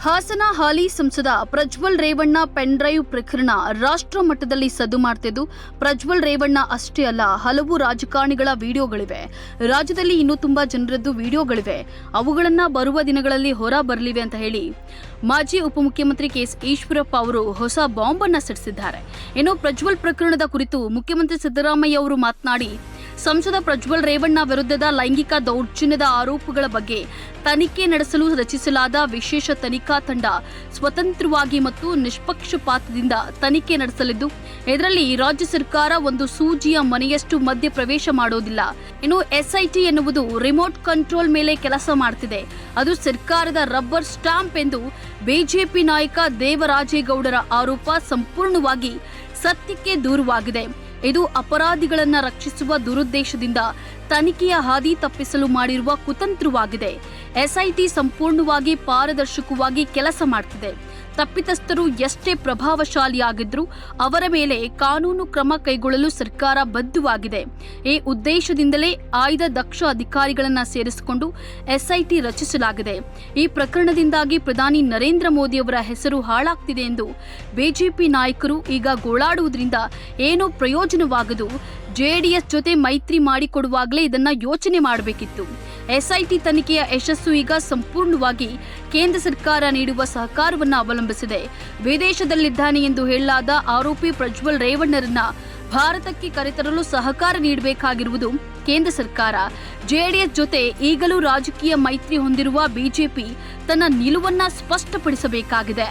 ಹಾಸನ ಹಾಲಿ ಸಂಸದ Prajwal Revanna pen drive ಪ್ರಕರಣ ರಾಷ್ಟ್ರ ಮಟ್ಟದಲ್ಲಿ ಸದ್ದು ಮಾಡ್ತಿದ್ದು, ಪ್ರಜ್ವಲ್ ರೇವಣ್ಣ ಅಷ್ಟೇ ಅಲ್ಲ, ಹಲವು ರಾಜಕಾರಣಿಗಳ ವಿಡಿಯೋಗಳಿವೆ. ರಾಜ್ಯದಲ್ಲಿ ಇನ್ನೂ ತುಂಬಾ ಜನರದ್ದು ವಿಡಿಯೋಗಳಿವೆ. ಅವುಗಳನ್ನ ಬರುವ ದಿನಗಳಲ್ಲಿ ಹೊರ ಬರಲಿವೆ ಅಂತ ಹೇಳಿ ಮಾಜಿ ಉಪಮುಖ್ಯಮಂತ್ರಿ ಕೆಎಸ್ ಈಶ್ವರಪ್ಪ ಅವರು ಹೊಸ ಬಾಂಬ್ ಅನ್ನ ಸಿಡಿಸಿದ್ದಾರೆ. ಇನ್ನು ಪ್ರಜ್ವಲ್ ಪ್ರಕರಣದ ಕುರಿತು ಮುಖ್ಯಮಂತ್ರಿ ಸಿದ್ದರಾಮಯ್ಯ ಅವರು ಮಾತನಾಡಿ, ಸಂಸದ ಪ್ರಜ್ವಲ್ ರೇವಣ್ಣ ವಿರುದ್ಧದ ಲೈಂಗಿಕ ದೌರ್ಜನ್ಯದ ಆರೋಪಗಳ ಬಗ್ಗೆ ತನಿಖೆ ನಡೆಸಲು ರಚಿಸಲಾದ ವಿಶೇಷ ತನಿಖಾ ತಂಡ ಸ್ವತಂತ್ರವಾಗಿ ಮತ್ತು ನಿಷ್ಪಕ್ಷಪಾತದಿಂದ ತನಿಖೆ ನಡೆಸಲಿದ್ದು, ಇದರಲ್ಲಿ ರಾಜ್ಯ ಸರ್ಕಾರ ಒಂದು ಸೂಜಿಯ ಮನೆಯಷ್ಟು ಮಧ್ಯ ಪ್ರವೇಶ ಮಾಡೋದಿಲ್ಲ. ಇನ್ನು ಎಸ್ಐಟಿ ಎನ್ನುವುದು ರಿಮೋಟ್ ಕಂಟ್ರೋಲ್ ಮೇಲೆ ಕೆಲಸ ಮಾಡ್ತಿದೆ, ಅದು ಸರ್ಕಾರದ ರಬ್ಬರ್ ಸ್ಟಾಂಪ್ ಎಂದು ಬಿಜೆಪಿ ನಾಯಕ ದೇವರಾಜೇಗೌಡರ ಆರೋಪ ಸಂಪೂರ್ಣವಾಗಿ ಸತ್ಯಕ್ಕೆ ದೂರವಾಗಿದೆ. ಇದು ಅಪರಾಧಿಗಳನ್ನ ರಕ್ಷಿಸುವ ದುರುದ್ದೇಶದಿಂದ ತನಿಖೆಯ ಹಾದಿ ತಪ್ಪಿಸಲು ಮಾಡಿರುವ ಕುತಂತ್ರವಾಗಿದೆ. ಎಸ್ಐಟಿ ಸಂಪೂರ್ಣವಾಗಿ ಪಾರದರ್ಶಕವಾಗಿ ಕೆಲಸ ಮಾಡ್ತಿದೆ. ತಪ್ಪಿತಸ್ಥರು ಎಷ್ಟೇ ಪ್ರಭಾವಶಾಲಿಯಾಗಿದ್ರೂ ಅವರ ಮೇಲೆ ಕಾನೂನು ಕ್ರಮ ಕೈಗೊಳ್ಳಲು ಸರ್ಕಾರ ಬದ್ಧವಾಗಿದೆ. ಈ ಉದ್ದೇಶದಿಂದಲೇ ಆಯ್ದ ದಕ್ಷ ಅಧಿಕಾರಿಗಳನ್ನ ಸೇರಿಸಿಕೊಂಡು ಎಸ್ಐಟಿ ರಚಿಸಲಾಗಿದೆ. ಈ ಪ್ರಕರಣದಿಂದಾಗಿ ಪ್ರಧಾನಿ ನರೇಂದ್ರ ಮೋದಿ ಅವರ ಹೆಸರು ಹಾಳಾಗ್ತಿದೆ ಎಂದು ಬಿಜೆಪಿ ನಾಯಕರು ಈಗ ಗೋಳಾಡುವುದರಿಂದ ಏನೋ ಪ್ರಯೋಜನವಾಗದು. ಜೆಡಿಎಸ್ ಜೊತೆ ಮೈತ್ರಿ ಮಾಡಿಕೊಡುವಾಗಲೇ ಇದನ್ನ ಯೋಚನೆ ಮಾಡಬೇಕಿತ್ತು. ಎಸ್ಐಟಿ ತನಿಖೆಯ ಯಶಸ್ಸು ಈಗ ಸಂಪೂರ್ಣವಾಗಿ ಕೇಂದ್ರ ಸರ್ಕಾರ ನೀಡುವ ಸಹಕಾರವನ್ನು ಅವಲಂಬಿಸಿದೆ. ವಿದೇಶದಲ್ಲಿದ್ದಾನೆ ಎಂದು ಹೇಳಲಾದ ಆರೋಪಿ ಪ್ರಜ್ವಲ್ ರೇವಣ್ಣರನ್ನ ಭಾರತಕ್ಕೆ ಕರೆತರಲು ಸಹಕಾರ ನೀಡಬೇಕಾಗಿರುವುದು ಕೇಂದ್ರ ಸರ್ಕಾರ. ಜೆಡಿಎಸ್ ಜೊತೆ ಈಗಲೂ ರಾಜಕೀಯ ಮೈತ್ರಿ ಹೊಂದಿರುವ ಬಿಜೆಪಿ ತನ್ನ ನಿಲುವನ್ನ ಸ್ಪಷ್ಟಪಡಿಸಬೇಕಾಗಿದೆ.